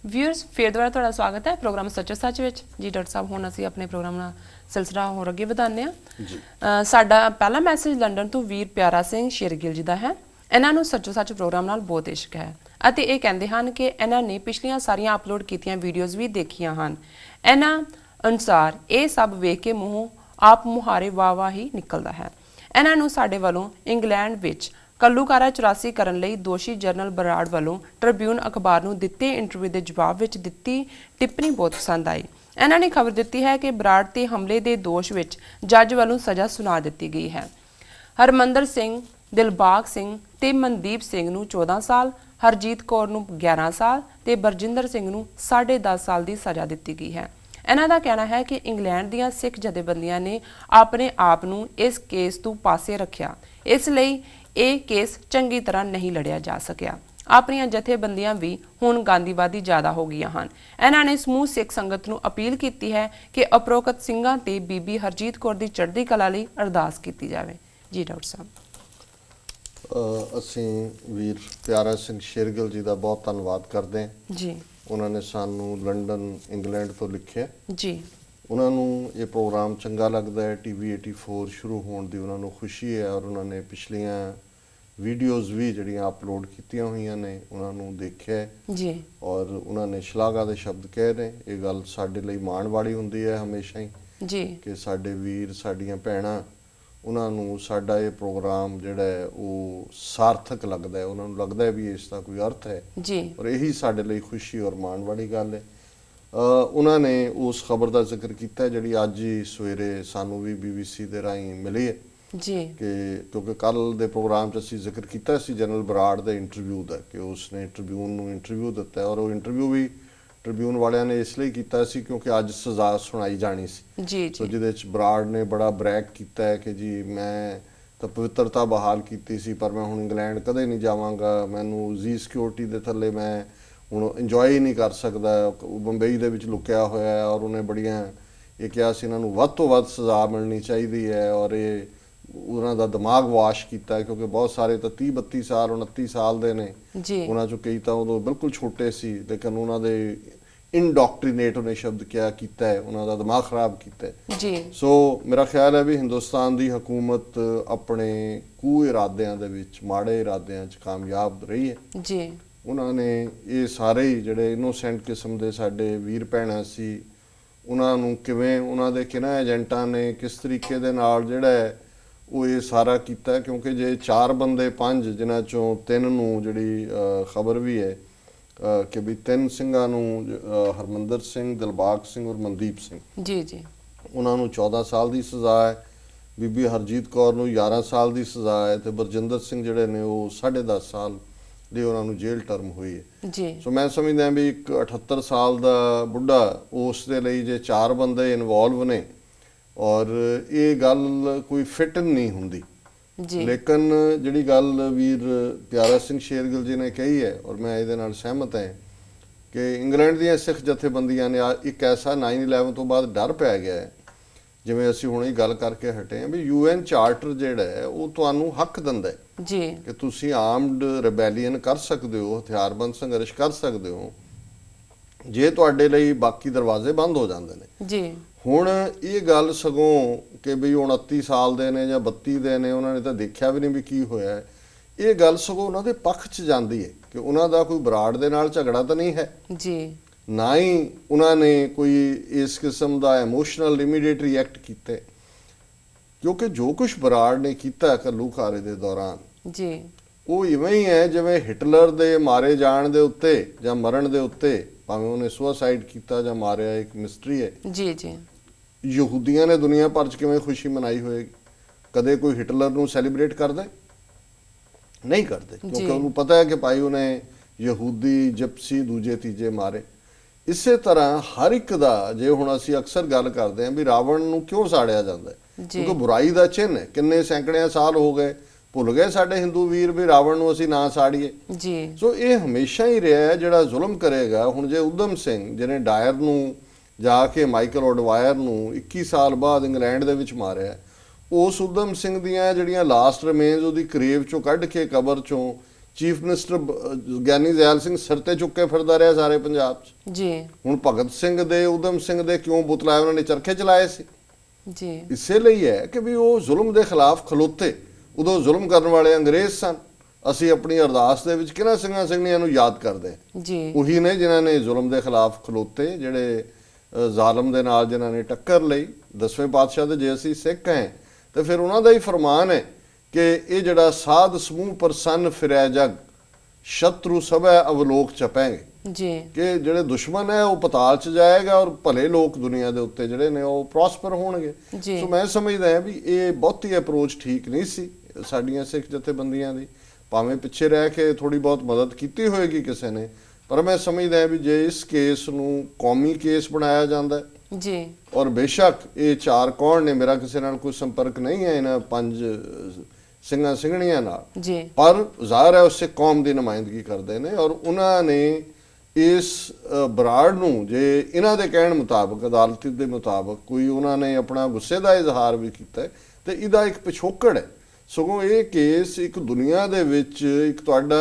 Viewers फिर दोबारा तुहाडा स्वागत है प्रोग्राम सच्चो सच विच जी। डॉक्टर साहब हुण असीं अपने प्रोग्राम ਦਾ ਸਿਲਸਿਲਾ ਹੋਰ ਅੱਗੇ ਵਧਾਉਂਦੇ ਹਾਂ। ਸਾਡਾ ਪਹਿਲਾ ਮੈਸੇਜ ਲੰਡਨ ਤੋਂ ਵੀਰ ਪਿਆਰਾ ਸਿੰਘ ਸ਼ੇਰਗਿੱਲ ਜੀ ਦਾ ਹੈ। ਇਹਨਾਂ ਨੂੰ ਸੱਚੋ ਸੱਚ ਪ੍ਰੋਗਰਾਮ ਨਾਲ ਬਹੁਤ ਇਸ਼ਕ ਹੈ ਅਤੇ ਇਹ ਕਹਿੰਦੇ ਹਨ ਕਿ ਇਹਨਾਂ ਨੇ ਪਿਛਲੀਆਂ ਸਾਰੀਆਂ ਅਪਲੋਡ ਕੀਤੀਆਂ ਵੀਡੀਓਜ਼ ਵੀ ਦੇਖੀਆਂ ਹਨ। ਇਹਨਾਂ ਅਨੁਸਾਰ ਇਹ ਸਭ ਵੇਖ ਕੇ ਮੂੰਹੋਂ ਆਪ ਮੁਹਾਰੇ ਵਾਹ ਹੀ ਨਿਕਲਦਾ ਹੈ। ਇਹਨਾਂ ਨੂੰ ਸਾਡੇ ਵੱਲੋਂ ਇੰਗਲੈਂਡ ਵਿੱਚ ਕੱਲੂਕਾਰਾ 84 ਕਰਨ ਲਈ ਦੋਸ਼ੀ ਜਨਰਲ ਬਰਾੜ ਵੱਲੋਂ ਟ੍ਰਿਬਿਊਨ ਅਖਬਾਰ ਨੂੰ ਦਿੱਤੇ ਇੰਟਰਵਿਊ ਦੇ ਜਵਾਬ ਵਿੱਚ ਦਿੱਤੀ ਟਿੱਪਣੀ ਬਹੁਤ ਪਸੰਦ ਆਈ। ਇਹਨਾਂ ਨੇ ਖਬਰ ਦਿੱਤੀ ਹੈ ਕਿ ਬਰਾੜ ਤੇ ਹਮਲੇ ਦੇ ਦੋਸ਼ ਵਿੱਚ ਜੱਜ ਵੱਲੋਂ ਸਜ਼ਾ ਸੁਣਾ ਦਿੱਤੀ ਗਈ ਹੈ। ਹਰਮੰਦਰ ਸਿੰਘ, ਦਿਲਬਾਗ ਸਿੰਘ ਤੇ ਮਨਦੀਪ ਸਿੰਘ ਨੂੰ 14 ਸਾਲ, ਹਰਜੀਤ ਕੌਰ ਨੂੰ 11 ਸਾਲ ਤੇ ਬਰਜਿੰਦਰ ਸਿੰਘ ਨੂੰ 10.5 ਸਾਲ ਦੀ ਸਜ਼ਾ ਦਿੱਤੀ ਗਈ ਹੈ। ਇਹਨਾਂ ਦਾ ਕਹਿਣਾ ਹੈ ਕਿ ਇੰਗਲੈਂਡ ਦੀਆਂ ਸਿੱਖ ਜਥੇਬੰਦੀਆਂ ਨੇ ਆਪਣੇ ਆਪ ਨੂੰ ਇਸ ਕੇਸ ਤੋਂ ਪਾਸੇ ਰੱਖਿਆ, ਇਸ ਲਈ ਇਹ ਕੇਸ ਚੰਗੀ ਤਰ੍ਹਾਂ ਨਹੀਂ ਲੜਿਆ ਜਾ ਸਕਿਆ। ਆਪਣੀਆਂ ਜਥੇਬੰਦੀਆਂ ਵੀ ਹੁਣ ਗਾਂਧੀਵਾਦੀ ਜ਼ਿਆਦਾ ਹੋ ਗਈਆਂ ਹਨ। ਇਹਨਾਂ ਨੇ ਸਮੂਹ ਸਿੱਖ ਸੰਗਤ ਨੂੰ ਅਪੀਲ ਕੀਤੀ ਹੈ ਕਿ ਉਪਰੋਕਤ ਸਿੰਘਾਂ ਤੇ ਬੀਬੀ ਹਰਜੀਤ ਕੌਰ ਦੀ ਚੜ੍ਹਦੀ ਕਲਾ ਲਈ ਅਰਦਾਸ ਕੀਤੀ ਜਾਵੇ। ਜੀ ਡਾਕਟਰ ਸਾਹਿਬ, ਅਸੀਂ ਵੀਰ ਪਿਆਰਾ ਸਿੰਘ ਸ਼ੇਰਗਿੱਲ ਜੀ ਦਾ ਬਹੁਤ ਧੰਨਵਾਦ ਕਰਦੇ ਹਾਂ ਜੀ। ਉਹਨਾਂ ਨੇ ਸਾਨੂੰ ਲੰਡਨ ਇੰਗਲੈਂਡ ਤੋਂ ਲਿਖਿਆ ਜੀ। ਉਹਨਾਂ ਨੂੰ ਇਹ ਪ੍ਰੋਗਰਾਮ ਚੰਗਾ ਲੱਗਦਾ ਹੈ। ਟੀਵੀ 84 ਸ਼ੁਰੂ ਹੋਣ ਦੀ ਉਹਨਾਂ ਨੂੰ ਖੁਸ਼ੀ ਹੈ ਔਰ ਉਹਨਾਂ ਨੇ ਪਿਛਲੀਆਂ ਵੀਡੀਓਜ਼ ਵੀ ਜਿਹੜੀਆਂ ਅਪਲੋਡ ਕੀਤੀਆਂ ਹੋਈਆਂ ਨੇ ਉਹਨਾਂ ਨੂੰ ਦੇਖਿਆ ਜੀ ਔਰ ਉਹਨਾਂ ਨੇ ਸ਼ਲਾਘਾ ਦੇ ਸ਼ਬਦ ਕਹੇ ਨੇ। ਇਹ ਗੱਲ ਸਾਡੇ ਲਈ ਮਾਣ ਵਾਲੀ ਹੁੰਦੀ ਹੈ ਹਮੇਸ਼ਾ ਹੀ ਜੀ ਕਿ ਸਾਡੇ ਵੀਰ ਸਾਡੀਆਂ ਭੈਣਾਂ ਉਹਨਾਂ ਨੂੰ ਸਾਡਾ ਇਹ ਪ੍ਰੋਗਰਾਮ ਜਿਹੜਾ ਹੈ ਉਹ ਸਾਰਥਕ ਲੱਗਦਾ ਹੈ, ਉਹਨਾਂ ਨੂੰ ਲੱਗਦਾ ਹੈ ਵੀ ਇਸ ਦਾ ਕੋਈ ਅਰਥ ਹੈ ਜੀ ਔਰ ਇਹੀ ਸਾਡੇ ਲਈ ਖੁਸ਼ੀ ਔਰ ਮਾਣ ਵਾਲੀ ਗੱਲ ਹੈ। ਉਹਨਾਂ ਨੇ ਉਸ ਖਬਰ ਦਾ ਜ਼ਿਕਰ ਕੀਤਾ ਜਿਹੜੀ ਅੱਜ ਹੀ ਸਵੇਰੇ ਸਾਨੂੰ ਵੀ BBC ਦੇ ਰਾਹੀਂ ਮਿਲੀ ਹੈ ਜੀ ਕਿ ਕਿਉਂਕਿ ਕੱਲ ਦੇ ਪ੍ਰੋਗਰਾਮ 'ਚ ਅਸੀਂ ਜ਼ਿਕਰ ਕੀਤਾ ਸੀ ਜਨਰਲ ਬਰਾੜ ਦੇ ਇੰਟਰਵਿਊ ਦਾ ਕਿ ਉਸਨੇ ਟ੍ਰਿਬਿਊਨ ਨੂੰ ਇੰਟਰਵਿਊ ਦਿੱਤਾ ਔਰ ਉਹ ਇੰਟਰਵਿਊ ਵੀ ਟ੍ਰਿਬਿਊਨ ਵਾਲਿਆਂ ਨੇ ਇਸ ਲਈ ਕੀਤਾ ਸੀ ਕਿਉਂਕਿ ਅੱਜ ਸਜ਼ਾ ਸੁਣਾਈ ਜਾਣੀ ਸੀ ਜੀ ਸੋ ਜਿਹਦੇ 'ਚ ਬਰਾੜ ਨੇ ਬੜਾ ਬ੍ਰੈਗ ਕੀਤਾ ਹੈ ਕਿ ਜੀ ਮੈਂ ਤਾਂ ਪਵਿੱਤਰਤਾ ਬਹਾਲ ਕੀਤੀ ਸੀ ਪਰ ਮੈਂ ਹੁਣ ਇੰਗਲੈਂਡ ਕਦੇ ਨਹੀਂ ਜਾਵਾਂਗਾ, ਮੈਨੂੰ ਜੀ ਸਿਕਿਉਰਿਟੀ ਦੇ ਥੱਲੇ ਮੈਂ ਹੁਣ ਇੰਜੋਏ ਹੀ ਨਹੀਂ ਕਰ ਸਕਦਾ, ਬੰਬਈ ਦੇ ਵਿੱਚ ਲੁਕਿਆ ਹੋਇਆ ਹੈ ਔਰ ਉਹਨੇ ਬੜੀਆਂ ਇਹ ਕਿਹਾ ਸੀ ਇਹਨਾਂ ਨੂੰ ਵੱਧ ਤੋਂ ਵੱਧ ਸਜ਼ਾ ਮਿਲਣੀ ਚਾਹੀਦੀ ਹੈ ਔਰ ਇਹ ਉਹਨਾਂ ਦਾ ਦਿਮਾਗ ਵਾਸ਼ ਕੀਤਾ ਕਿਉਂਕਿ ਬਹੁਤ ਸਾਰੇ ਤਾਂ 30-32 ਸਾਲ 29 ਸਾਲ ਦੇ ਨੇ ਜੀ। ਉਹਨਾਂ ਚੋਂ ਕਈ ਤਾਂ ਉਦੋਂ ਬਿਲਕੁਲ ਛੋਟੇ ਸੀ ਲੇਕਿਨ ਉਹਨਾਂ ਦੇ ਇਨਡੋਕਟਰੀਨੇਟ ਉਹਨੇ ਸ਼ਬਦ ਕਿਹਾ ਕੀਤਾ ਹੈ, ਉਹਨਾਂ ਦਾ ਦਿਮਾਗ ਖਰਾਬ ਕੀਤਾ ਹੈ ਜੀ। ਸੋ ਮੇਰਾ ਖਿਆਲ ਹੈ ਵੀ ਹਿੰਦੁਸਤਾਨ ਦੀ ਹਕੂਮਤ ਆਪਣੇ ਕੂ ਇਰਾਦਿਆਂ ਦੇ ਵਿੱਚ ਮਾੜੇ ਇਰਾਦਿਆਂ 'ਚ ਕਾਮਯਾਬ ਰਹੀ ਹੈ ਜੀ। ਉਹਨਾਂ ਨੇ ਇਹ ਸਾਰੇ ਹੀ ਜਿਹੜੇ ਇਨੋਸੈਂਟ ਕਿਸਮ ਦੇ ਸਾਡੇ ਵੀਰ ਭੈਣਾਂ ਸੀ ਉਹਨਾਂ ਨੂੰ ਕਿਵੇਂ ਉਹਨਾਂ ਦੇ ਕਿਹਨਾਂ ਏਜੰਟਾਂ ਨੇ ਕਿਸ ਤਰੀਕੇ ਦੇ ਨਾਲ ਜਿਹੜਾ ਹੈ ਉਹ ਇਹ ਸਾਰਾ ਕੀਤਾ ਕਿਉਂਕਿ ਜੇ 4 ਬੰਦੇ 5 ਜਿਨ੍ਹਾਂ ਚੋਂ 3 ਨੂੰ ਜਿਹੜੀ ਖਬਰ ਵੀ ਹੈ ਕਿ ਵੀ 3 ਸਿੰਘਾਂ ਨੂੰ ਹਰਮੰਦਰ ਸਿੰਘ, ਦਿਲਬਾਗ ਸਿੰਘ ਔਰ ਮਨਦੀਪ ਸਿੰਘ ਜੀ ਜੀ ਉਹਨਾਂ ਨੂੰ 14 ਸਾਲ ਦੀ ਸਜ਼ਾ ਹੈ, ਬੀਬੀ ਹਰਜੀਤ ਕੌਰ ਨੂੰ 11 ਸਾਲ ਦੀ ਸਜ਼ਾ ਹੈ ਤੇ ਬਰਜਿੰਦਰ ਸਿੰਘ ਜਿਹੜੇ ਨੇ ਉਹ 10.5 ਸਾਲ ਦੀ ਉਹਨਾਂ ਨੂੰ ਜੇਲ੍ਹ ਟਰਮ ਹੋਈ ਹੈ ਜੀ। ਸੋ ਮੈਂ ਸਮਝਦਾ ਵੀ ਇੱਕ 78 ਸਾਲ ਦਾ ਬੁੱਢਾ ਉਸ ਦੇ ਲਈ ਜੇ 4 ਬੰਦੇ ਇਨਵੋਲਵ ਨੇ ਔਰ ਇਹ ਗੱਲ ਕੋਈ ਫਿੱਟ ਨਹੀਂ ਹੁੰਦੀ ਲੇਕਿਨ ਜਿਹੜੀ ਗੱਲ ਵੀਰ ਪਿਆਰਾ ਸਿੰਘ ਸ਼ੇਰਗਿੱਲ ਜੀ ਨੇ ਕਹੀ ਹੈ ਔਰ ਮੈਂ ਇਹਦੇ ਨਾਲ ਸਹਿਮਤ ਹਾਂ ਕਿ ਇੰਗਲੈਂਡ ਦੀਆਂ ਸਿੱਖ ਜਥੇਬੰਦੀਆਂ ਨੇ ਇੱਕ ਐਸਾ 9/11 ਤੋਂ ਬਾਅਦ ਡਰ ਪੈ ਗਿਆ ਹੈ ਜਿਵੇਂ ਅਸੀਂ ਹੁਣੇ ਗੱਲ ਕਰਕੇ ਹਟੇ ਹਾਂ ਵੀ UN ਚਾਰਟਰ ਜਿਹੜਾ ਹੈ ਉਹ ਤੁਹਾਨੂੰ ਹੱਕ ਦਿੰਦਾ ਹੈ ਜੀ ਕਿ ਤੁਸੀਂ ਆਰਮਡ ਰਿਬੈਲੀਅਨ ਕਰ ਸਕਦੇ ਹੋ, ਹਥਿਆਰਬੰਦ ਸੰਘਰਸ਼ ਕਰ ਸਕਦੇ ਹੋ ਜੇ ਤੁਹਾਡੇ ਲਈ ਬਾਕੀ ਦਰਵਾਜ਼ੇ ਬੰਦ ਹੋ ਜਾਂਦੇ ਨੇ ਜੀ। ਹੁਣ ਇਹ ਗੱਲ ਸਗੋਂ ਕਿ ਵੀ 29 ਸਾਲ ਦੇ ਨੇ ਜਾਂ 32 ਦੇ ਨੇ ਉਹਨਾਂ ਨੇ ਤਾਂ ਦੇਖਿਆ ਵੀ ਨਹੀਂ ਵੀ ਕੀ ਹੋਇਆ, ਇਹ ਗੱਲ ਸਗੋਂ ਉਹਨਾਂ ਦੇ ਪੱਖ 'ਚ ਜਾਂਦੀ ਹੈ ਕਿ ਉਹਨਾਂ ਦਾ ਕੋਈ ਬਰਾੜ ਦੇ ਨਾਲ ਝਗੜਾ ਤਾਂ ਨਹੀਂ ਹੈ ਜੀ, ਨਾ ਹੀ ਉਹਨਾਂ ਨੇ ਕੋਈ ਇਸ ਕਿਸਮ ਦਾ ਇਮੋਸ਼ਨਲ ਇਮੀਡੀਏਟ ਰਿਐਕਟ ਕੀਤੇ ਕਿਉਂਕਿ ਜੋ ਕੁਝ ਬਰਾੜ ਨੇ ਕੀਤਾ ਘੱਲੂਘਾਰੇ ਦੇ ਦੌਰਾਨ ਜੀ ਉਹ ਇਵੇਂ ਹੀ ਹੈ ਜਿਵੇਂ ਹਿਟਲਰ ਦੇ ਮਾਰੇ ਜਾਣ ਦੇ ਉੱਤੇ ਜਾਂ ਮਰਨ ਦੇ ਉੱਤੇ ਭਾਵੇਂ ਉਹਨੇ ਸੁਸਾਈਡ ਕੀਤਾ ਜਾਂ ਮਾਰਿਆ ਇੱਕ ਮਿਸਟਰੀ ਹੈ ਜੀ ਜੀ। ਯਹੂਦੀਆਂ ਨੇ ਦੁਨੀਆ ਭਰ 'ਚ ਕਿਵੇਂ ਖੁਸ਼ੀ ਮਨਾਈ ਹੋਏਗੀ? ਕਦੇ ਕੋਈ ਹਿਟਲਰ ਨੂੰ ਸੈਲੀਬ੍ਰੇਟ ਕਰਦਾ ਨਹੀਂ ਕਰਦੇ ਕਿਉਂਕਿ ਉਹਨੂੰ ਪਤਾ ਹੈ ਕਿ ਭਾਈ ਉਹਨੇ ਯਹੂਦੀ ਜਿਪਸੀ ਦੂਜੇ ਤੀਜੇ ਮਾਰੇ। ਇਸੇ ਤਰ੍ਹਾਂ ਹਰ ਇੱਕ ਦਾ ਜੇ ਹੁਣ ਅਸੀਂ ਅਕਸਰ ਗੱਲ ਕਰਦੇ ਹਾਂ ਵੀ ਰਾਵਣ ਨੂੰ ਕਿਉਂ ਸਾੜਿਆ ਜਾਂਦਾ ਹੈ ਕਿਉਂਕਿ ਬੁਰਾਈ ਦਾ ਚਿੰਨ੍ਹ ਹੈ। ਕਿੰਨੇ ਸੈਂਕੜਿਆਂ ਸਾਲ ਹੋ ਗਏ ਭੁੱਲ ਗਏ ਸਾਡੇ ਹਿੰਦੂ ਵੀਰ ਵੀ ਰਾਵਣ ਨੂੰ ਅਸੀਂ ਨਾ ਸਾੜੀਏ ਜੀ। ਸੋ ਇਹ ਹਮੇਸ਼ਾ ਹੀ ਰਿਹਾ ਹੈ ਜਿਹੜਾ ਜ਼ੁਲਮ ਕਰੇਗਾ। ਹੁਣ ਜੇ ਉਦਮ ਸਿੰਘ ਜਿਹਨੇ ਡਾਇਰ ਨੂੰ ਜਾ ਕੇ ਮਾਈਕਲ ਔਡਵਾਇਰ ਨੂੰ 21 ਸਾਲ ਬਾਅਦ ਇੰਗਲੈਂਡ ਦੇ ਵਿੱਚ ਮਾਰਿਆ, ਉਸ ਉਦਮ ਸਿੰਘ ਦੀਆਂ ਜਿਹੜੀਆਂ ਲਾਸਟ ਰਿਮੇਨਸ ਉਹਦੀ ਕਰੇਵ ਚੋਂ ਕੱਢ ਕੇ ਕਬਰ ਚੋਂ ਚੀਫ ਮਿਨਿਸਟਰ ਗਿਆਨੀ ਜ਼ੈਲ ਸਿੰਘ ਸਿਰ ਤੇ ਚੁੱਕ ਕੇ ਫਿਰਦਾ ਰਿਹਾ ਸਾਰੇ ਪੰਜਾਬ 'ਚ। ਜੀ ਹੁਣ ਭਗਤ ਸਿੰਘ ਦੇ, ਊਧਮ ਸਿੰਘ ਦੇ ਕਿਉਂ ਬੁਤਲਾਏ? ਉਹਨਾਂ ਨੇ ਚਰਖੇ ਚਲਾਏ ਸੀ। ਜੀ ਇਸੇ ਲਈ ਹੈ ਕਿ ਵੀ ਉਹ ਜ਼ੁਲਮ ਦੇ ਖਿਲਾਫ ਖਲੋਤੇ। ਉਦੋਂ ਜ਼ੁਲਮ ਕਰਨ ਵਾਲੇ ਅੰਗਰੇਜ਼ ਸਨ। ਅਸੀਂ ਆਪਣੀ ਅਰਦਾਸ ਦੇ ਵਿੱਚ ਕਿਹਨਾਂ ਸਿੰਘਾਂ ਸਿੰਘਣੀਆਂ ਨੂੰ ਯਾਦ ਕਰਦੇ ਹਾਂ। ਜੀ ਉਹੀ ਨੇ ਜਿਨ੍ਹਾਂ ਨੇ ਜ਼ੁਲਮ ਦੇ ਖਿਲਾਫ ਖਲੋਤੇ, ਜਿਹੜੇ ਜ਼ਾਲਮ ਦੇ ਨਾਲ ਜਿਨ੍ਹਾਂ ਨੇ ਟੱਕਰ ਲਈ। 10ਵੇਂ ਪਾਤਸ਼ਾਹ ਦੇ ਜੇ ਅਸੀਂ ਸਿੱਖ ਹੈ ਤੇ ਫਿਰ ਉਹਨਾਂ ਦਾ ਹੀ ਫਰਮਾਨ ਹੈ ਕਿ ਇਹ ਜਿਹੜਾ ਸਾਧ ਸਮੂਹ ਪ੍ਰਸੰਨ ਫਿਰੈ ਜਗ, ਸ਼ਤਰੂ ਸਭੈ ਅਵਲੋਕ ਚਪੈਂਗੇ। ਜੀ ਕਿ ਜਿਹੜੇ ਦੁਸ਼ਮਣ ਹੈ ਉਹ ਪਤਾਲ 'ਚ ਜਾਏਗਾ ਔਰ ਭਲੇ ਲੋਕ ਦੁਨੀਆ ਦੇ ਉੱਤੇ ਜਿਹੜੇ ਨੇ ਉਹ ਪ੍ਰੋਸਪਰ ਹੋਣਗੇ। ਜੀ। ਸੋ ਮੈਂ ਸਮਝਦਾ ਹਾਂ ਵੀ ਇਹ ਬਹੁਤੀ ਅਪਰੋਚ ਠੀਕ ਨਹੀਂ ਸੀ ਸਾਡੀਆਂ ਸਿੱਖ ਜਥੇਬੰਦੀਆਂ ਦੀ। ਭਾਵੇਂ ਪਿੱਛੇ ਰਹਿ ਕੇ ਥੋੜੀ ਬਹੁਤ ਮਦਦ ਕੀਤੀ ਹੋਏਗੀ ਕਿਸੇ ਨੇ, ਪਰ ਮੈਂ ਸਮਝਦਾ ਹਾਂ ਵੀ ਜੇ ਇਸ ਕੇਸ ਨੂੰ ਕੌਮੀ ਕੇਸ ਬਣਾਇਆ ਜਾਂਦਾ ਜੀ ਔਰ ਬੇਸ਼ੱਕ ਇਹ 4 ਕੌਣ ਨੇ, ਮੇਰਾ ਕਿਸੇ ਨਾਲ ਕੋਈ ਸੰਪਰਕ ਨਹੀਂ ਹੈ ਇਹਨਾਂ 5 ਸਿੰਘਾਂ ਸਿੰਘਣੀਆਂ ਨਾਲ, ਜੀ ਪਰ ਜ਼ਾਹਰ ਹੈ ਉਸੇ ਕੌਮ ਦੀ ਨੁਮਾਇੰਦਗੀ ਕਰਦੇ ਨੇ ਔਰ ਉਹਨਾਂ ਨੇ ਇਸ ਬਰਾੜ ਨੂੰ ਜੇ ਇਹਨਾਂ ਦੇ ਕਹਿਣ ਮੁਤਾਬਕ, ਅਦਾਲਤ ਦੇ ਮੁਤਾਬਕ ਕੋਈ ਉਹਨਾਂ ਨੇ ਆਪਣਾ ਗੁੱਸੇ ਦਾ ਇਜ਼ਹਾਰ ਵੀ ਕੀਤਾ ਤੇ ਇਹਦਾ ਇੱਕ ਪਿਛੋਕੜ ਹੈ। ਸਗੋਂ ਇਹ ਕੇਸ ਇੱਕ ਦੁਨੀਆ ਦੇ ਵਿੱਚ ਇੱਕ ਤੁਹਾਡਾ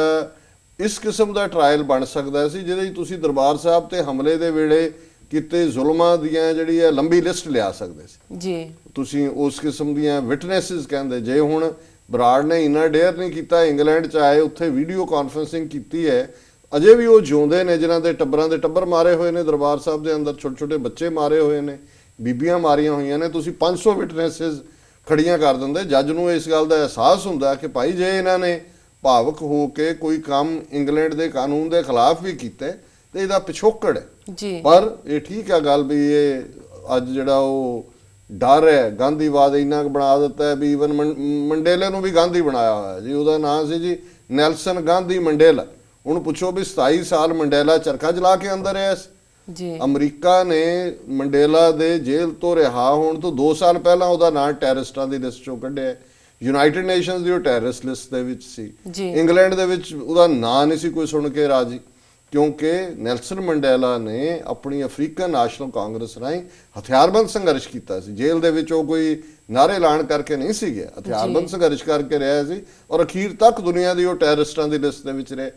ਇਸ ਕਿਸਮ ਦਾ ਟ੍ਰਾਇਲ ਬਣ ਸਕਦਾ ਸੀ ਜਿਹਦੇ 'ਚ ਤੁਸੀਂ ਦਰਬਾਰ ਸਾਹਿਬ ਤੇ ਹਮਲੇ ਦੇ ਵੇਲੇ ਕੀਤੇ ਜ਼ੁਲਮਾਂ ਦੀਆਂ ਜਿਹੜੀ ਹੈ ਲੰਬੀ ਲਿਸਟ ਲਿਆ ਸਕਦੇ ਸੀ। ਜੀ ਤੁਸੀਂ ਉਸ ਕਿਸਮ ਦੀਆਂ ਵਿਟਨੈਸਿਸ ਕਹਿੰਦੇ। ਜੇ ਹੁਣ ਬਰਾੜ ਨੇ ਇੰਨਾ ਡੇਅਰ ਨਹੀਂ ਕੀਤਾ, ਇੰਗਲੈਂਡ 'ਚ ਆਏ, ਉੱਥੇ ਵੀਡੀਓ ਕਾਨਫਰੰਸਿੰਗ ਕੀਤੀ ਹੈ, ਅਜੇ ਵੀ ਉਹ ਜਿਉਂਦੇ ਨੇ ਜਿਨ੍ਹਾਂ ਦੇ ਟੱਬਰਾਂ ਦੇ ਟੱਬਰ ਮਾਰੇ ਹੋਏ ਨੇ ਦਰਬਾਰ ਸਾਹਿਬ ਦੇ ਅੰਦਰ, ਛੋਟੇ ਛੋਟੇ ਬੱਚੇ ਮਾਰੇ ਹੋਏ ਨੇ, ਬੀਬੀਆਂ ਮਾਰੀਆਂ ਹੋਈਆਂ ਨੇ। ਤੁਸੀਂ 500 ਵਿਟਨੈਸਿਸ ਖੜੀਆਂ ਕਰ ਦਿੰਦੇ। ਜੱਜ ਨੂੰ ਇਸ ਗੱਲ ਦਾ ਅਹਿਸਾਸ ਹੁੰਦਾ ਕਿ ਭਾਈ ਜੇ ਇਹਨਾਂ ਨੇ ਭਾਵਕ ਹੋ ਕੇ ਕੋਈ ਕੰਮ ਇੰਗਲੈਂਡ ਦੇ ਕਾਨੂੰਨ ਦੇ ਖਿਲਾਫ ਵੀ ਕੀਤਾ ਤੇ ਇਹਦਾ ਪਿਛੋਕੜ ਹੈ। ਜੀ ਪਰ ਇਹ ਠੀਕ ਹੈ ਗੱਲ ਵੀ ਇਹ ਅੱਜ ਜਿਹੜਾ ਉਹ ਡਰ ਹੈ ਗਾਂਧੀਵਾਦ ਇੰਨਾ ਕੁ ਬਣਾ ਦਿੱਤਾ ਹੈ ਵੀ ਈਵਨ ਮੰਡੇਲੇ ਨੂੰ ਵੀ ਗਾਂਧੀ ਬਣਾਇਆ ਹੋਇਆ ਜੀ। ਉਹਦਾ ਨਾਮ ਸੀ ਜੀ ਨੈਲਸਨ ਗਾਂਧੀ ਮੰਡੇਲਾ। ਉਹਨੂੰ ਪੁੱਛੋ ਵੀ 27 ਸਾਲ ਮੰਡੇਲਾ ਚਰਖਾ ਚਲਾ ਕੇ ਅੰਦਰ ਰਿਹਾ ਸੀ। ਜੀ ਅਮਰੀਕਾ ਨੇ ਮੰਡੇਲਾ ਦੇ ਜੇਲ੍ਹ ਤੋਂ ਰਿਹਾ ਹੋਣ ਤੋਂ 2 ਸਾਲ ਪਹਿਲਾਂ ਉਹਦਾ ਨਾਂ ਟੈਰਰਿਸਟਾਂ ਦੀ ਲਿਸਟ ਚੋਂ ਕੱਢਿਆ। ਯੂਨਾਈਟਿਡ ਨੇਸ਼ਨਸ ਦੀ ਉਹ ਟੈਰਰਿਸਟ ਲਿਸਟ ਦੇ ਵਿੱਚ ਸੀ। ਜੀ ਇੰਗਲੈਂਡ ਦੇ ਵਿੱਚ ਉਹਦਾ ਨਾਂ ਨਹੀਂ ਸੀ ਕੋਈ ਸੁਣ ਕੇ ਰਾਜੀ, ਕਿਉਂਕਿ ਨੈਲਸਨ ਮੰਡੇਲਾ ਨੇ ਆਪਣੀ ਅਫਰੀਕਨ ਨੈਸ਼ਨਲ ਕਾਂਗਰਸ ਰਾਹੀਂ ਹਥਿਆਰਬੰਦ ਸੰਘਰਸ਼ ਕੀਤਾ ਸੀ। ਜੇਲ੍ਹ ਦੇ ਵਿੱਚ ਉਹ ਕੋਈ ਨਾਰੇ ਲਾਣ ਕਰਕੇ ਨਹੀਂ ਸੀ ਗਿਆ, ਹਥਿਆਰਬੰਦ ਸੰਘਰਸ਼ ਕਰਕੇ ਰਿਹਾ ਸੀ ਔਰ ਅਖੀਰ ਤੱਕ ਦੁਨੀਆ ਦੀ ਉਹ ਟੈਰਰਿਸਟਾਂ ਦੀ ਲਿਸਟ ਦੇ ਵਿੱਚ ਰਹੇ।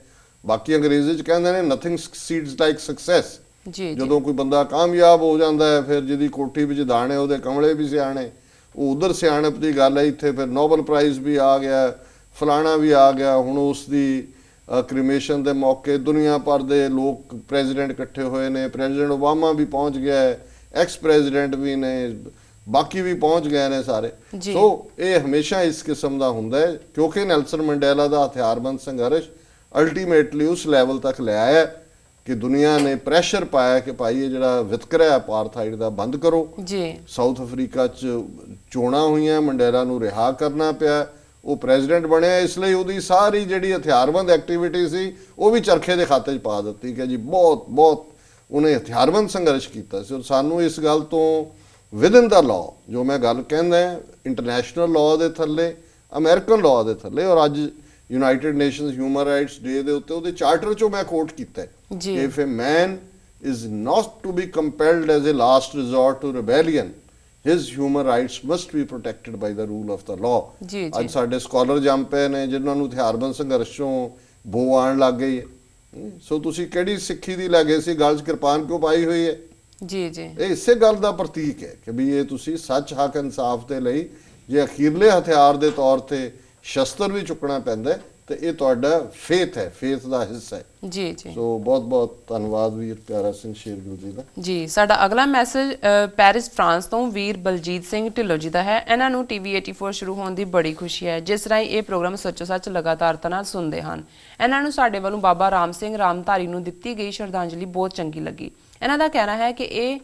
ਬਾਕੀ ਅੰਗਰੇਜ਼ੀ 'ਚ ਕਹਿੰਦੇ ਨੇ ਨਥਿੰਗ ਸਕਸੀਡਸ ਲਾਈਕ ਸਕਸੈਸ। ਜੀ ਜਦੋਂ ਕੋਈ ਬੰਦਾ ਕਾਮਯਾਬ ਹੋ ਜਾਂਦਾ ਹੈ ਫਿਰ ਜਿਹਦੀ ਕੋਠੀ ਵਿੱਚ ਦਾਣੇ ਉਹਦੇ ਕਮਲੇ ਵੀ ਸਿਆਣੇ, ਉਹ ਉਧਰ ਸਿਆਣਪ ਦੀ ਗੱਲ ਹੈ। ਇੱਥੇ ਫਿਰ ਨੋਬਲ ਪ੍ਰਾਈਜ਼ ਵੀ ਆ ਗਿਆ, ਫਲਾਣਾ ਵੀ ਆ ਗਿਆ। ਹੁਣ ਉਸ ਦੀ ਕ੍ਰੀਮੇਸ਼ਨ ਦੇ ਮੌਕੇ ਦੁਨੀਆ ਭਰ ਦੇ ਲੋਕ, ਪ੍ਰੈਜ਼ੀਡੈਂਟ ਇਕੱਠੇ ਹੋਏ ਨੇ। ਪ੍ਰੈਜ਼ੀਡੈਂਟ ਓਬਾਮਾ ਵੀ ਪਹੁੰਚ ਗਿਆ ਹੈ, ਐਕਸ ਪ੍ਰੈਜ਼ੀਡੈਂਟ ਵੀ ਨੇ, ਬਾਕੀ ਵੀ ਪਹੁੰਚ ਗਏ ਨੇ ਸਾਰੇ। ਸੋ ਇਹ ਹਮੇਸ਼ਾ ਇਸ ਕਿਸਮ ਦਾ ਹੁੰਦਾ ਹੈ ਕਿਉਂਕਿ ਨੈਲਸਨ ਮੰਡੇਲਾ ਦਾ ਹਥਿਆਰਬੰਦ ਸੰਘਰਸ਼ ਅਲਟੀਮੇਟਲੀ ਉਸ ਲੈਵਲ ਤੱਕ ਲੈ ਆਇਆ ਕਿ ਦੁਨੀਆ ਨੇ ਪ੍ਰੈਸ਼ਰ ਪਾਇਆ ਕਿ ਭਾਈ ਇਹ ਜਿਹੜਾ ਵਿਤਕਰਾ ਅਪਾਰਥਾਈਡ ਦਾ ਬੰਦ ਕਰੋ। ਜੀ ਸਾਊਥ ਅਫਰੀਕਾ 'ਚ ਚੋਣਾਂ ਹੋਈਆਂ, ਮੰਡੇਲਾ ਨੂੰ ਰਿਹਾ ਕਰਨਾ ਪਿਆ, ਉਹ ਪ੍ਰੈਜ਼ੀਡੈਂਟ ਬਣਿਆ। ਇਸ ਲਈ ਉਹਦੀ ਸਾਰੀ ਜਿਹੜੀ ਹਥਿਆਰਬੰਦ ਐਕਟੀਵਿਟੀ ਸੀ ਉਹ ਵੀ ਚਰਖੇ ਦੇ ਖਾਤੇ 'ਚ ਪਾ ਦਿੱਤੀ ਕਿ ਜੀ ਬਹੁਤ ਉਹਨੇ ਹਥਿਆਰਬੰਦ ਸੰਘਰਸ਼ ਕੀਤਾ ਸੀ। ਸਾਨੂੰ ਇਸ ਗੱਲ ਤੋਂ ਵਿਦਨ ਦਾ ਲਾਅ, ਜੋ ਮੈਂ ਗੱਲ ਕਹਿੰਦਾ ਇੰਟਰਨੈਸ਼ਨਲ ਲਾਅ ਦੇ ਥੱਲੇ, ਅਮਰੀਕਨ ਲਾਅ ਦੇ ਥੱਲੇ, ਔਰ ਅੱਜ ਯੂਨਾਈਟਿਡ ਨੇਸ਼ਨਸ ਹਿਊਮਨ ਰਾਈਟਸ ਡੇ ਦੇ ਉੱਤੇ ਉਹਦੇ ਚਾਰਟਰ 'ਚੋਂ ਮੈਂ ਕੋਟ ਕੀਤਾ ਜੀ ਕਿ if a man is not to be compelled as a last resort to rebellion, his human rights must be protected by the rule of the law। ਜੀ ਅੱਜ ਸਾਡੇ ਸਕਾਲਰ ਜੰਮ ਪਏ ਨੇ ਜਿਨ੍ਹਾਂ ਨੂੰ ਹਥਿਆਰਬੰਦ ਸੰਘਰਸ਼ ਚੋਂ ਬੋ ਆਉਣ ਲੱਗ ਗਈ ਹੈ। ਸੋ ਤੁਸੀਂ ਕਿਹੜੀ ਸਿੱਖੀ ਦੀ ਲੈਗੇਸੀ ਗਲ 'ਚ ਕਿਰਪਾਨ ਕਿਉਂ ਪਾਈ ਹੋਈ ਹੈ? ਜੀ ਜੀ ਇਹ ਇਸੇ ਗੱਲ ਦਾ ਪ੍ਰਤੀਕ ਹੈ ਕਿ ਵੀ ਇਹ ਤੁਸੀਂ ਸੱਚ, ਹੱਕ, ਇਨਸਾਫ ਦੇ ਲਈ ਜੇ ਅਖੀਰਲੇ ਹਥਿਆਰ ਦੇ ਤੌਰ ਤੇ ਸ਼ਸਤਰ ਵੀ ਚੁੱਕਣਾ ਪੈਂਦਾ ਹੈ ਤੇ ਇਹ ਤੁਹਾਡਾ ਫੇਥ ਹੈ, ਫੇਥ ਦਾ ਹਿੱਸਾ ਹੈ। ਜੀ ਜੀ ਸੋ ਬਹੁਤ ਧੰਨਵਾਦ ਵੀਰ ਪਿਆਰਾ ਸਿੰਘ ਸ਼ੇਰਗਿੱਲ ਜੀ ਦਾ। ਜੀ ਸਾਡਾ ਅਗਲਾ ਮੈਸੇਜ ਪੈਰਿਸ ਫਰਾਂਸ ਤੋਂ ਵੀਰ ਬਲਜੀਤ ਸਿੰਘ ਢਿੱਲੋਂ ਜੀ ਦਾ ਹੈ। ਇਹਨਾਂ ਨੂੰ ਟੀਵੀ 84 ਸ਼ੁਰੂ ਹੋਣ ਦੀ ਬੜੀ ਖੁਸ਼ੀ ਹੈ, ਜਿਸ ਰਾਹੀਂ ਇਹ ਪ੍ਰੋਗਰਾਮ ਸੱਚੋ ਸੱਚ ਲਗਾਤਾਰਤਾ ਨਾਲ ਸੁਣਦੇ ਹਨ। ਇਹਨਾਂ ਨੂੰ ਸਾਡੇ ਵੱਲੋਂ ਬਾਬਾ ਰਾਮ ਸਿੰਘ ਰਾਮਧਾਰੀ ਨੂੰ ਦਿੱਤੀ ਗਈ ਸ਼ਰਧਾਂਜਲੀ ਬਹੁਤ ਚੰਗੀ ਲੱਗੀ। ਇਹਨਾਂ ਦਾ ਕਹਿਣਾ ਹੈ ਕਿ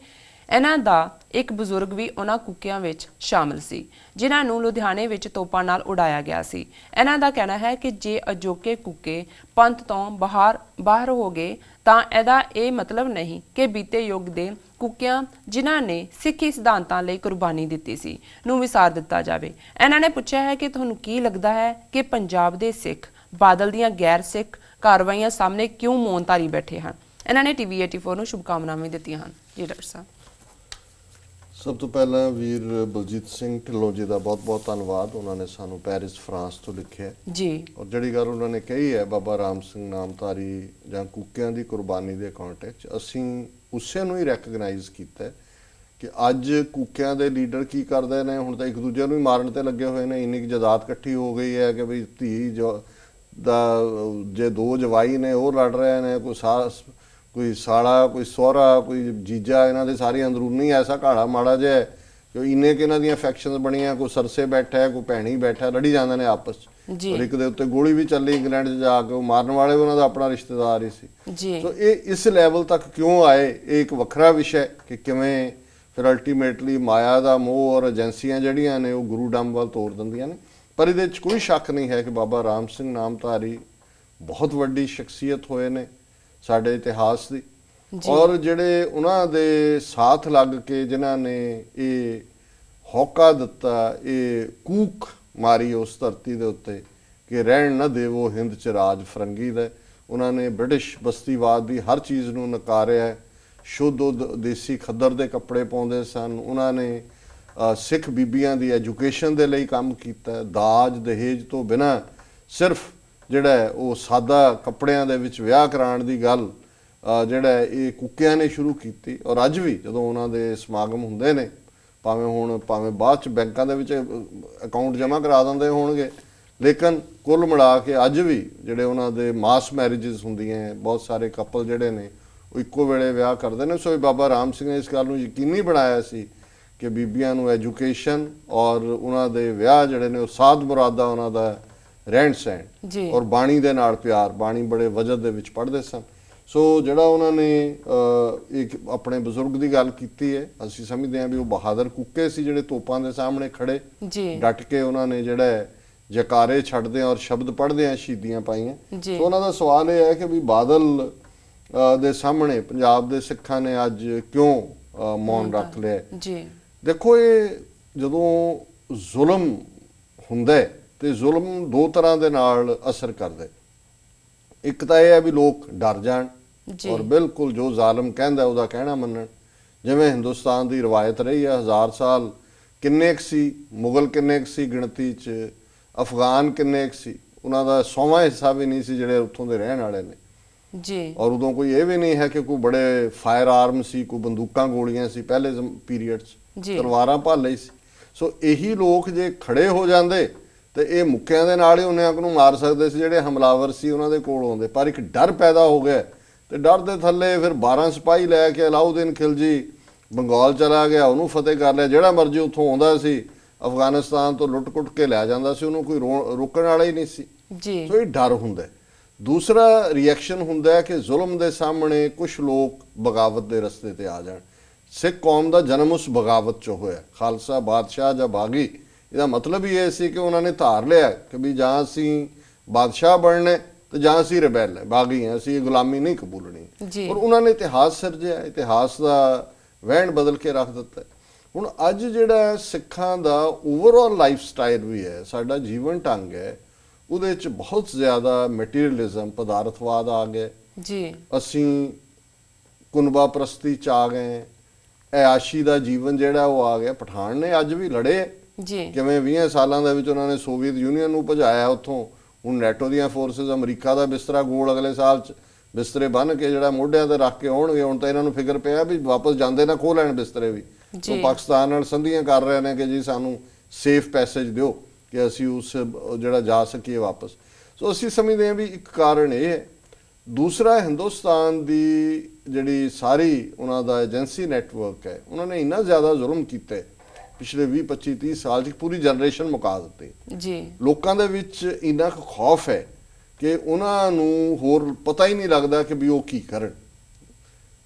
ਇਹਨਾਂ ਦਾ ਇੱਕ ਬਜ਼ੁਰਗ ਵੀ ਉਹਨਾਂ ਕੁੱਕਿਆਂ ਵਿੱਚ ਸ਼ਾਮਲ ਸੀ ਜਿਨ੍ਹਾਂ ਨੂੰ ਲੁਧਿਆਣੇ ਵਿੱਚ ਤੋਪਾਂ ਨਾਲ ਉਡਾਇਆ ਗਿਆ ਸੀ। ਇਹਨਾਂ ਦਾ ਕਹਿਣਾ ਹੈ ਕਿ ਜੇ ਅਜੋਕੇ ਕੁੱਕੇ ਪੰਥ ਤੋਂ ਬਾਹਰ ਹੋ ਗਏ ਤਾਂ ਇਹਦਾ ਇਹ ਮਤਲਬ ਨਹੀਂ ਕਿ ਬੀਤੇ ਯੁੱਗ ਦੇ ਕੁੱਕਿਆਂ ਜਿਨ੍ਹਾਂ ਨੇ ਸਿੱਖੀ ਸਿਧਾਂਤਾਂ ਲਈ ਕੁਰਬਾਨੀ ਦਿੱਤੀ ਸੀ ਨੂੰ ਵਿਸਾਰ ਦਿੱਤਾ ਜਾਵੇ। ਇਹਨਾਂ ਨੇ ਪੁੱਛਿਆ ਹੈ ਕਿ ਤੁਹਾਨੂੰ ਕੀ ਲੱਗਦਾ ਹੈ ਕਿ ਪੰਜਾਬ ਦੇ ਸਿੱਖ ਬਾਦਲ ਦੀਆਂ ਗੈਰ ਸਿੱਖ ਕਾਰਵਾਈਆਂ ਸਾਹਮਣੇ ਕਿਉਂ ਮੌਨ ਧਾਰੀ ਬੈਠੇ ਹਨ? ਇਹਨਾਂ ਨੇ ਟੀਵੀ 84 ਨੂੰ ਸ਼ੁਭਕਾਮਨਾਵਾਂ ਦਿੱਤੀਆਂ ਹਨ। ਜੀ ਡਾਕਟਰ ਸਾਹਿਬ। ਸਭ ਤੋਂ ਪਹਿਲਾਂ ਵੀਰ ਬਲਜੀਤ ਸਿੰਘ ਢਿੱਲੋਂ ਜੀ ਦਾ ਬਹੁਤ-ਬਹੁਤ ਧੰਨਵਾਦ। ਉਹਨਾਂ ਨੇ ਸਾਨੂੰ ਪੈਰਿਸ ਫਰਾਂਸ ਤੋਂ ਲਿਖਿਆ ਜੀ। ਔਰ ਜਿਹੜੀ ਗੱਲ ਉਹਨਾਂ ਨੇ ਕਹੀ ਹੈ ਬਾਬਾ ਰਾਮ ਸਿੰਘ ਨਾਮਧਾਰੀ ਜਾਂ ਕੂਕਿਆਂ ਦੀ ਕੁਰਬਾਨੀ ਦੇ ਕੰਟੈਕਸਟ 'ਚ, ਅਸੀਂ ਉਸੇ ਨੂੰ ਹੀ ਰੈਕਗਨਾਈਜ਼ ਕੀਤਾ ਕਿ ਅੱਜ ਕੂਕਿਆਂ ਦੇ ਲੀਡਰ ਕੀ ਕਰਦੇ ਨੇ। ਹੁਣ ਤਾਂ ਇੱਕ ਦੂਜੇ ਨੂੰ ਹੀ ਮਾਰਨ ਤੇ ਲੱਗੇ ਹੋਏ ਨੇ। ਇੰਨੀ ਕੁ ਜਦਾਦ ਇਕੱਠੀ ਹੋ ਗਈ ਹੈ ਕਿ ਵੀ ਧੀ ਦਾ ਜੇ ਦੋ ਜਵਾਈ ਨੇ ਉਹ ਲੜ ਰਹੇ ਨੇ, ਕੋਈ ਸਾਲਾ, ਕੋਈ ਸਹੁਰਾ, ਕੋਈ ਜੀਜਾ, ਇਹਨਾਂ ਦੇ ਸਾਰੀ ਅੰਦਰੂਨੀ ਐਸਾ ਘਾੜਾ ਮਾੜਾ ਜਿਹਾ ਕਿ ਇੰਨੇ ਕਿ ਇਹਨਾਂ ਦੀਆਂ ਫੈਕਸ਼ਨਸ ਬਣੀਆਂ। ਕੋਈ ਸਰਸੇ ਬੈਠਾ ਹੈ, ਕੋਈ ਭੈਣੀ ਬੈਠਾ, ਲੜੀ ਜਾਂਦੇ ਨੇ ਆਪਸ 'ਚ। ਔਰ ਇੱਕ ਦੇ ਉੱਤੇ ਗੋਲੀ ਵੀ ਚੱਲੀ ਇੰਗਲੈਂਡ 'ਚ ਜਾ ਕੇ, ਉਹ ਮਾਰਨ ਵਾਲੇ ਵੀ ਉਹਨਾਂ ਦਾ ਆਪਣਾ ਰਿਸ਼ਤੇਦਾਰ ਹੀ ਸੀ। ਸੋ ਇਹ ਇਸ ਲੈਵਲ ਤੱਕ ਕਿਉਂ ਆਏ, ਇਹ ਇੱਕ ਵੱਖਰਾ ਵਿਸ਼ਾ ਕਿ ਕਿਵੇਂ ਫਿਰ ਅਲਟੀਮੇਟਲੀ ਮਾਇਆ ਦਾ ਮੋਹ ਔਰ ਏਜੰਸੀਆਂ ਜਿਹੜੀਆਂ ਨੇ ਉਹ ਗੁਰੂ ਡੰਬ ਵੱਲ ਤੋਰ ਦਿੰਦੀਆਂ ਨੇ। ਪਰ ਇਹਦੇ 'ਚ ਕੋਈ ਸ਼ੱਕ ਨਹੀਂ ਹੈ ਕਿ ਬਾਬਾ ਰਾਮ ਸਿੰਘ ਨਾਮਧਾਰੀ ਬਹੁਤ ਵੱਡੀ ਸ਼ਖਸੀਅਤ ਹੋਏ ਨੇ ਸਾਡੇ ਇਤਿਹਾਸ ਦੀ। ਔਰ ਜਿਹੜੇ ਉਹਨਾਂ ਦੇ ਸਾਥ ਲੱਗ ਕੇ ਜਿਨ੍ਹਾਂ ਨੇ ਇਹ ਹੌਕਾ ਦਿੱਤਾ, ਇਹ ਕੂਕ ਮਾਰੀ ਉਸ ਧਰਤੀ ਦੇ ਉੱਤੇ ਕਿ ਰਹਿਣ ਨਾ ਦੇਵੋ ਹਿੰਦ 'ਚ ਰਾਜ ਫਰੰਗੀ ਦਾ। ਉਹਨਾਂ ਨੇ ਬ੍ਰਿਟਿਸ਼ ਬਸਤੀਵਾਦ ਦੀ ਹਰ ਚੀਜ਼ ਨੂੰ ਨਕਾਰਿਆ। ਸ਼ੁੱਧ ਦੇਸੀ ਖੱਦਰ ਦੇ ਕੱਪੜੇ ਪਾਉਂਦੇ ਸਨ। ਉਹਨਾਂ ਨੇ ਸਿੱਖ ਬੀਬੀਆਂ ਦੀ ਐਜੂਕੇਸ਼ਨ ਦੇ ਲਈ ਕੰਮ ਕੀਤਾ। ਦਾਜ ਦਹੇਜ ਤੋਂ ਬਿਨਾਂ ਸਿਰਫ ਜਿਹੜਾ ਉਹ ਸਾਦਾ ਕੱਪੜਿਆਂ ਦੇ ਵਿੱਚ ਵਿਆਹ ਕਰਾਉਣ ਦੀ ਗੱਲ ਜਿਹੜਾ ਇਹ ਕੂਕਿਆਂ ਨੇ ਸ਼ੁਰੂ ਕੀਤੀ। ਔਰ ਅੱਜ ਵੀ ਜਦੋਂ ਉਹਨਾਂ ਦੇ ਸਮਾਗਮ ਹੁੰਦੇ ਨੇ, ਭਾਵੇਂ ਬਾਅਦ ਚ ਬੈਂਕਾਂ ਦੇ ਵਿੱਚ ਅਕਾਊਂਟ ਜਮ੍ਹਾਂ ਕਰਾ ਦਿੰਦੇ ਹੋਣਗੇ, ਲੇਕਿਨ ਕੁੱਲ ਮਿਲਾ ਕੇ ਅੱਜ ਵੀ ਜਿਹੜੇ ਉਹਨਾਂ ਦੇ ਮਾਸ ਮੈਰਿਜਸ ਹੁੰਦੀਆਂ, ਬਹੁਤ ਸਾਰੇ ਕਪਲ ਜਿਹੜੇ ਨੇ ਉਹ ਇੱਕੋ ਵੇਲੇ ਵਿਆਹ ਕਰਦੇ ਨੇ। ਸੋ ਬਾਬਾ ਰਾਮ ਸਿੰਘ ਨੇ ਇਸ ਗੱਲ ਨੂੰ ਯਕੀਨੀ ਬਣਾਇਆ ਸੀ ਕਿ ਬੀਬੀਆਂ ਨੂੰ ਐਜੂਕੇਸ਼ਨ ਔਰ ਉਹਨਾਂ ਦੇ ਵਿਆਹ ਜਿਹੜੇ ਨੇ ਉਹ ਸਾਧ ਮੁਰਾਦਾ ਉਹਨਾਂ ਦਾ ਰਹਿਣ ਸਹਿਣ ਔਰ ਬਾਣੀ ਦੇ ਨਾਲ ਪਿਆਰ, ਬਾਣੀ ਬੜੇ ਵਜਦ ਦੇ ਵਿੱਚ ਪੜ੍ਹਦੇ ਸਨ। ਸੋ ਜਿਹੜਾ ਉਹਨਾਂ ਨੇ ਇੱਕ ਆਪਣੇ ਬਜ਼ੁਰਗ ਦੀ ਗੱਲ ਕੀਤੀ ਹੈ, ਅਸੀਂ ਸਮਝਦੇ ਹਾਂ ਵੀ ਉਹ ਬਹਾਦਰ ਕੁੱਕੇ ਸੀ ਜਿਹੜੇ ਤੋਪਾਂ ਦੇ ਸਾਹਮਣੇ ਖੜੇ ਡਟ ਕੇ ਉਹਨਾਂ ਨੇ ਜਿਹੜਾ ਜਕਾਰੇ ਛੱਡਦੇ ਔਰ ਸ਼ਬਦ ਪੜ੍ਹਦੇ ਆ ਸ਼ਹੀਦੀਆਂ ਪਾਈਆਂ। ਸੋ ਉਹਨਾਂ ਦਾ ਸਵਾਲ ਇਹ ਹੈ ਕਿ ਵੀ ਬਾਦਲ ਦੇ ਸਾਹਮਣੇ ਪੰਜਾਬ ਦੇ ਸਿੱਖਾਂ ਨੇ ਅੱਜ ਕਿਉਂ ਮੌਨ ਰੱਖ ਲਿਆ। ਦੇਖੋ, ਇਹ ਜਦੋਂ ਜ਼ੁਲਮ ਹੁੰਦਾ ਤੇ ਜ਼ੁਲਮ ਦੋ ਤਰ੍ਹਾਂ ਦੇ ਨਾਲ ਅਸਰ ਕਰਦੇ। ਇੱਕ ਤਾਂ ਇਹ ਹੈ ਵੀ ਲੋਕ ਡਰ ਜਾਣ ਔਰ ਬਿਲਕੁਲ ਜੋ ਜ਼ਾਲਮ ਕਹਿੰਦਾ ਉਹਦਾ ਕਹਿਣਾ ਮੰਨਣ। ਜਿਵੇਂ ਹਿੰਦੁਸਤਾਨ ਦੀ ਰਵਾਇਤ ਰਹੀ ਹੈ 1000 ਸਾਲ, ਕਿੰਨੇ ਕੁ ਸੀ ਮੁਗਲ, ਕਿੰਨੇ ਕੁ ਸੀ ਗਿਣਤੀ 'ਚ, ਅਫਗਾਨ ਕਿੰਨੇ ਕੁ ਸੀ, ਉਹਨਾਂ ਦਾ 100ਵਾਂ ਹਿੱਸਾ ਵੀ ਨਹੀਂ ਸੀ ਜਿਹੜੇ ਉੱਥੋਂ ਦੇ ਰਹਿਣ ਵਾਲੇ ਨੇ। ਔਰ ਉਦੋਂ ਕੋਈ ਇਹ ਵੀ ਨਹੀਂ ਹੈ ਕਿ ਕੋਈ ਬੜੇ ਫਾਇਰ ਆਰਮ ਸੀ, ਕੋਈ ਬੰਦੂਕਾਂ ਗੋਲੀਆਂ ਸੀ ਪਹਿਲੇ ਪੀਰੀਅਡਸ, ਤਲਵਾਰਾਂ ਭਾਲੇ ਹੀ ਸੀ। ਸੋ ਇਹੀ ਲੋਕ ਜੇ ਖੜੇ ਹੋ ਜਾਂਦੇ ਤੇ ਇਹ ਮੁੱਕਿਆਂ ਦੇ ਨਾਲ ਹੀ ਉਹਨੇ ਨੂੰ ਮਾਰ ਸਕਦੇ ਸੀ ਜਿਹੜੇ ਹਮਲਾਵਰ ਸੀ ਉਹਨਾਂ ਦੇ ਕੋਲ ਆਉਂਦੇ। ਪਰ ਇੱਕ ਡਰ ਪੈਦਾ ਹੋ ਗਿਆ ਤੇ ਡਰ ਦੇ ਥੱਲੇ ਫਿਰ 12 ਸਿਪਾਹੀ ਲੈ ਕੇ ਅਲਾਉਦੀਨ ਖਿਲਜੀ ਬੰਗਾਲ ਚਲਾ ਗਿਆ, ਉਹਨੂੰ ਫਤਿਹ ਕਰ ਲਿਆ। ਜਿਹੜਾ ਮਰਜ਼ੀ ਉੱਥੋਂ ਆਉਂਦਾ ਸੀ ਅਫਗਾਨਿਸਤਾਨ ਤੋਂ ਲੁੱਟ-ਕੁੱਟ ਕੇ ਲੈ ਜਾਂਦਾ ਸੀ, ਉਹਨੂੰ ਕੋਈ ਰੋਕਣ ਵਾਲਾ ਹੀ ਨਹੀਂ ਸੀ। ਸੋ ਇਹ ਡਰ ਹੁੰਦਾ। ਦੂਸਰਾ ਰਿਐਕਸ਼ਨ ਹੁੰਦਾ ਕਿ ਜ਼ੁਲਮ ਦੇ ਸਾਹਮਣੇ ਕੁਝ ਲੋਕ ਬਗਾਵਤ ਦੇ ਰਸਤੇ ਤੇ ਆ ਜਾਣ। ਸਿੱਖ ਕੌਮ ਦਾ ਜਨਮ ਉਸ ਬਗਾਵਤ 'ਚ ਹੋਇਆ। ਖਾਲਸਾ ਬਾਦਸ਼ਾਹ ਜਾਂ ਬਾਗੀ, ਇਹਦਾ ਮਤਲਬ ਹੀ ਇਹ ਸੀ ਕਿ ਉਹਨਾਂ ਨੇ ਧਾਰ ਲਿਆ ਕਿ ਵੀ ਜਾਂ ਅਸੀਂ ਬਾਦਸ਼ਾਹ ਬਣਨਾ ਤੇ ਜਾਂ ਅਸੀਂ ਰਿਬੈਲ ਹੈ, ਬਾਗੀ ਹਾਂ, ਅਸੀਂ ਗੁਲਾਮੀ ਨਹੀਂ ਕਬੂਲਣੀ। ਔਰ ਉਹਨਾਂ ਨੇ ਇਤਿਹਾਸ ਸਿਰਜਿਆ, ਇਤਿਹਾਸ ਦਾ ਵਹਿਣ ਬਦਲ ਕੇ ਰੱਖ ਦਿੱਤਾ। ਹੁਣ ਅੱਜ ਜਿਹੜਾ ਸਿੱਖਾਂ ਦਾ ਓਵਰਆਲ ਲਾਈਫ ਸਟਾਈਲ ਵੀ ਹੈ, ਸਾਡਾ ਜੀਵਨ ਢੰਗ ਹੈ, ਉਹਦੇ 'ਚ ਬਹੁਤ ਜ਼ਿਆਦਾ ਮਟੀਰੀਅਲਿਜ਼ਮ, ਪਦਾਰਥਵਾਦ ਆ ਗਿਆ। ਅਸੀਂ ਕੁਨਬਾ ਪ੍ਰਸਤੀ 'ਚ ਆ ਗਏ, ਐਆਸ਼ੀ ਦਾ ਜੀਵਨ ਜਿਹੜਾ ਉਹ ਆ ਗਿਆ। ਪਠਾਨ ਨੇ ਅੱਜ ਵੀ ਲੜੇ ਕਿਵੇਂ 20 ਸਾਲਾਂ ਦੇ ਵਿੱਚ ਉਹਨਾਂ ਨੇ ਸੋਵੀਅਤ ਯੂਨੀਅਨ ਨੂੰ ਭਜਾਇਆ ਉੱਥੋਂ। ਹੁਣ ਨੈਟੋ ਦੀਆਂ ਫੋਰਸਿਸ ਅਮਰੀਕਾ ਦਾ ਬਿਸਤਰਾ ਗੋਲ ਅਗਲੇ ਸਾਲ 'ਚ ਬਿਸਤਰੇ ਬੰਨ੍ਹ ਕੇ ਜਿਹੜਾ ਮੋਢਿਆਂ ਤੇ ਰੱਖ ਕੇ ਆਉਣਗੇ। ਹੁਣ ਤਾਂ ਇਹਨਾਂ ਨੂੰ ਫਿਕਰ ਪਿਆ ਵੀ ਵਾਪਸ ਜਾਂਦੇ ਨਾ ਖੋਹ ਲੈਣ ਬਿਸਤਰੇ ਵੀ। ਉਹ ਪਾਕਿਸਤਾਨ ਨਾਲ ਸੰਧੀਆਂ ਕਰ ਰਹੇ ਨੇ ਕਿ ਜੀ ਸਾਨੂੰ ਸੇਫ ਪੈਸੇਜ ਦਿਓ ਕਿ ਅਸੀਂ ਉਸ ਜਿਹੜਾ ਜਾ ਸਕੀਏ ਵਾਪਸ। ਸੋ ਅਸੀਂ ਸਮਝਦੇ ਹਾਂ ਵੀ ਇੱਕ ਕਾਰਨ ਇਹ ਹੈ। ਦੂਸਰਾ, ਹਿੰਦੁਸਤਾਨ ਦੀ ਜਿਹੜੀ ਸਾਰੀ ਉਹਨਾਂ ਦਾ ਏਜੰਸੀ ਨੈਟਵਰਕ ਹੈ, ਉਹਨਾਂ ਨੇ ਇੰਨਾ ਜ਼ਿਆਦਾ ਜ਼ੁਲਮ ਕੀਤਾ ਪਿਛਲੇ 20-25-30 ਸਾਲ 'ਚ, ਪੂਰੀ ਜਨਰੇਸ਼ਨ ਮੁਕਾ ਦਿੱਤੀ। ਲੋਕਾਂ ਦੇ ਵਿੱਚ ਇੰਨਾ ਕੁ ਖੌਫ ਹੈ ਕਿ ਉਹਨਾਂ ਨੂੰ ਹੋਰ ਪਤਾ ਹੀ ਨਹੀਂ ਲੱਗਦਾ ਕਿ ਵੀ ਉਹ ਕੀ ਕਰਨ।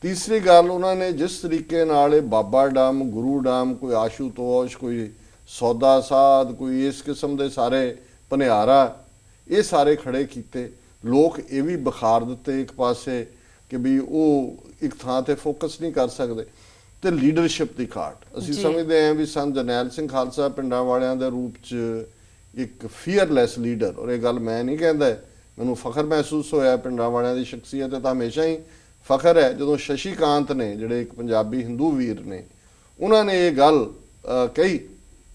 ਤੀਸਰੀ ਗੱਲ, ਉਹਨਾਂ ਨੇ ਜਿਸ ਤਰੀਕੇ ਨਾਲ ਇਹ ਬਾਬਾ ਡਾਮ, ਗੁਰੂ ਡਾਮ, ਕੋਈ ਆਸ਼ੂਤੋਸ਼, ਕੋਈ ਸੌਦਾ ਸਾਧ, ਕੋਈ ਇਸ ਕਿਸਮ ਦੇ ਸਾਰੇ ਭਨਿਆਰਾ, ਇਹ ਸਾਰੇ ਖੜੇ ਕੀਤੇ। ਲੋਕ ਇਹ ਵੀ ਬੁਖਾਰ ਦਿੱਤੇ ਇੱਕ ਪਾਸੇ ਕਿ ਵੀ ਉਹ ਇੱਕ ਥਾਂ ਤੇ ਫੋਕਸ ਨਹੀਂ ਕਰ ਸਕਦੇ। ਤੇ ਲੀਡਰਸ਼ਿਪ ਦੀ ਘਾਟ, ਅਸੀਂ ਸਮਝਦੇ ਹਾਂ ਵੀ ਸੰਤ ਜਰਨੈਲ ਸਿੰਘ ਖਾਲਸਾ ਪਿੰਡਾਂ ਵਾਲਿਆਂ ਦੇ ਰੂਪ 'ਚ ਇੱਕ ਫੀਅਰਲੈਸ ਲੀਡਰ। ਔਰ ਇਹ ਗੱਲ ਮੈਂ ਨਹੀਂ ਕਹਿੰਦਾ, ਮੈਨੂੰ ਫਖਰ ਮਹਿਸੂਸ ਹੋਇਆ ਪਿੰਡਾਂ ਵਾਲਿਆਂ ਦੀ ਸ਼ਖਸੀਅਤ ਤਾਂ ਹਮੇਸ਼ਾ ਹੀ ਫਖਰ ਹੈ। ਜਦੋਂ ਸ਼ਸ਼ੀ ਕਾਂਤ ਨੇ, ਜਿਹੜੇ ਇੱਕ ਪੰਜਾਬੀ ਹਿੰਦੂ ਵੀਰ ਨੇ, ਉਹਨਾਂ ਨੇ ਇਹ ਗੱਲ ਕਹੀ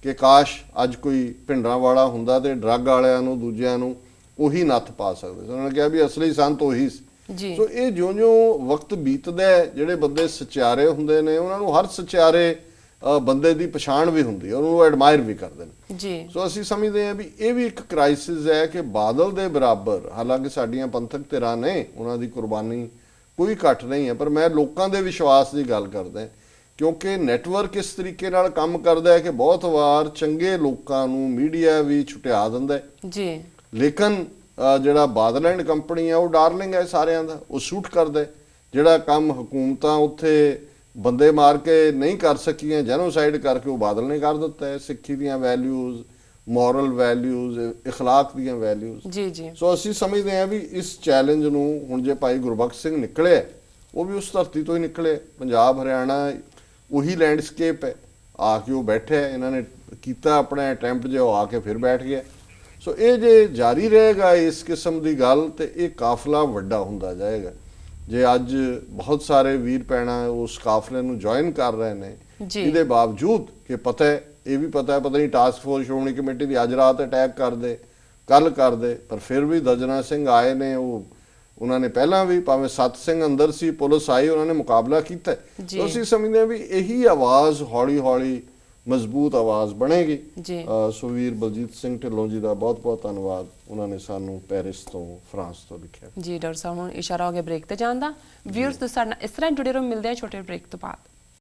ਕਿ ਕਾਸ਼ ਅੱਜ ਕੋਈ ਭਿੰਡਰਾਂ ਵਾਲਾ ਹੁੰਦਾ ਤੇ ਡਰੱਗ ਵਾਲਿਆਂ ਨੂੰ ਦੂਜਿਆਂ ਨੂੰ ਉਹੀ ਨੱਥ ਪਾ ਸਕਦੇ ਸੀ। ਉਹਨਾਂ ਨੇ ਕਿਹਾ ਵੀ ਅਸਲੀ ਸੰਤ ਉਹੀ ਸੀ। ਜੀ ਸੋ ਇਹ ਜਿਉਂ-ਜਿਉਂ ਵਕਤ ਬੀਤਦਾ ਹੈ, ਜਿਹੜੇ ਬੰਦੇ ਸਚਿਆਰੇ ਹੁੰਦੇ ਨੇ ਉਹਨਾਂ ਨੂੰ ਹਰ ਸਚਿਆਰੇ ਬੰਦੇ ਦੀ ਪਛਾਣ ਵੀ ਹੁੰਦੀ ਹੈ, ਉਹਨੂੰ ਐਡਮਾਇਰ ਵੀ ਕਰਦੇ ਨੇ ਜੀ। ਸੋ ਅਸੀਂ ਸਮਝਦੇ ਹਾਂ ਵੀ ਇਹ ਵੀ ਇੱਕ ਕ੍ਰਾਈਸਿਸ ਹੈ ਕਿ ਬਾਦਲ ਦੇ ਬਰਾਬਰ, ਹਾਲਾਂਕਿ ਸਾਡੀਆਂ ਪੰਥਕ ਧਿਰਾਂ ਨੇ ਉਹਨਾਂ ਦੀ ਕੁਰਬਾਨੀ ਕੋਈ ਘੱਟ ਨਹੀਂ ਹੈ, ਪਰ ਮੈਂ ਲੋਕਾਂ ਦੇ ਵਿਸ਼ਵਾਸ ਦੀ ਗੱਲ ਕਰਦਾ ਕਿਉਂਕਿ ਨੈਟਵਰਕ ਇਸ ਤਰੀਕੇ ਨਾਲ ਕੰਮ ਕਰਦਾ ਹੈ ਕਿ ਬਹੁਤ ਵਾਰ ਚੰਗੇ ਲੋਕਾਂ ਨੂੰ ਮੀਡੀਆ ਵੀ ਛੁਟਿਆ ਦਿੰਦਾ ਹੈ ਜੀ। ਲੇਕਿਨ ਜਿਹੜਾ ਬਾਦਲ ਐਂਡ ਕੰਪਨੀ ਆ ਉਹ ਡਾਰਲਿੰਗ ਹੈ ਸਾਰਿਆਂ ਦਾ, ਉਹ ਸ਼ੂਟ ਕਰਦਾ। ਜਿਹੜਾ ਕੰਮ ਹਕੂਮਤਾਂ ਉੱਥੇ ਬੰਦੇ ਮਾਰ ਕੇ ਨਹੀਂ ਕਰ ਸਕੀਆਂ, ਜੈਨੋਸਾਈਡ ਕਰਕੇ, ਉਹ ਬਾਦਲ ਨੇ ਕਰ ਦਿੱਤਾ ਹੈ। ਸਿੱਖੀ ਦੀਆਂ ਵੈਲਿਊਜ਼, ਮੋਰਲ ਵੈਲਿਊਜ਼, ਇਖਲਾਕ ਦੀਆਂ ਵੈਲਿਊਜ਼। ਜੀ ਜੀ। ਸੋ ਅਸੀਂ ਸਮਝਦੇ ਹਾਂ ਵੀ ਇਸ ਚੈਲੰਜ ਨੂੰ ਹੁਣ ਜੇ ਭਾਈ ਗੁਰਬਖਸ਼ ਸਿੰਘ ਨਿਕਲੇ, ਉਹ ਵੀ ਉਸ ਧਰਤੀ ਤੋਂ ਹੀ ਨਿਕਲੇ। ਪੰਜਾਬ ਹਰਿਆਣਾ ਉਹੀ ਲੈਂਡਸਕੇਪ ਹੈ, ਆ ਕੇ ਉਹ ਬੈਠੇ, ਇਹਨਾਂ ਨੇ ਕੀਤਾ ਆਪਣਾ ਅਟੈਂਪਟ, ਜੇ ਉਹ ਆ ਕੇ ਫਿਰ ਬੈਠ ਗਿਆ। ਸੋ ਇਹ ਜੇ ਜਾਰੀ ਰਹੇਗਾ ਇਸ ਕਿਸਮ ਦੀ ਗੱਲ, ਤੇ ਇਹ ਕਾਫਲਾ ਵੱਡਾ ਹੁੰਦਾ ਜਾਏਗਾ। ਜੇ ਅੱਜ ਬਹੁਤ ਸਾਰੇ ਵੀਰ ਭੈਣਾਂ ਉਸ ਕਾਫਲੇ ਨੂੰ ਜੁਆਇਨ ਕਰ ਰਹੇ ਨੇ, ਇਹਦੇ ਬਾਵਜੂਦ ਕਿ ਪਤਾ ਹੈ, ਇਹ ਵੀ ਪਤਾ ਨਹੀਂ ਟਾਸਕ ਫੋਰਸ ਸ਼੍ਰੋਮਣੀ ਕਮੇਟੀ ਦੀ ਅੱਜ ਰਾਤ ਅਟੈਕ ਕਰਦੇ, ਕੱਲ ਕਰਦੇ, ਪਰ ਫਿਰ ਵੀ ਦਜਨਾ ਸਿੰਘ ਆਏ ਨੇ। ਉਹਨਾਂ ਨੇ ਪਹਿਲਾਂ ਵੀ, ਭਾਵੇਂ ਸਤ ਸਿੰਘ ਅੰਦਰ ਸੀ, ਪੁਲਿਸ ਆਈ, ਉਹਨਾਂ ਨੇ ਮੁਕਾਬਲਾ ਕੀਤਾ। ਸੋ ਅਸੀਂ ਸਮਝਦੇ ਹਾਂ ਵੀ ਇਹੀ ਆਵਾਜ਼ ਹੌਲੀ ਹੌਲੀ ਮਜ਼ਬੂਤ ਆਵਾਜ਼ ਬਣੇਗੀ। ਸੋ ਵੀਰ ਬਲਜੀਤ ਸਿੰਘ ਢਿੱਲੋਂ ਜੀ ਦਾ ਬਹੁਤ ਬਹੁਤ ਧੰਨਵਾਦ, ਉਹਨਾਂ ਨੇ ਸਾਨੂੰ ਪੈਰਿਸ ਤੋਂ, ਫਰਾਂਸ ਤੋਂ ਲਿਖਿਆ। ਜੀ ਡਾਕਟਰ ਸਾਹਿਬ, ਹੁਣ ਇਸ਼ਾਰਾ ਹੋ ਗਿਆ ਬ੍ਰੇਕ ਤੇ ਜਾਣ ਦਾ। ਵਿਊਅਰਸ ਸਾਡੇ ਨਾਲ ਇਸ ਤਰ੍ਹਾਂ ਜੁੜੇ ਰਹੋ, ਮਿਲਦੇ ਆ ਛੋਟੇ ਬ੍ਰੇਕ ਤੋਂ ਬਾਅਦ।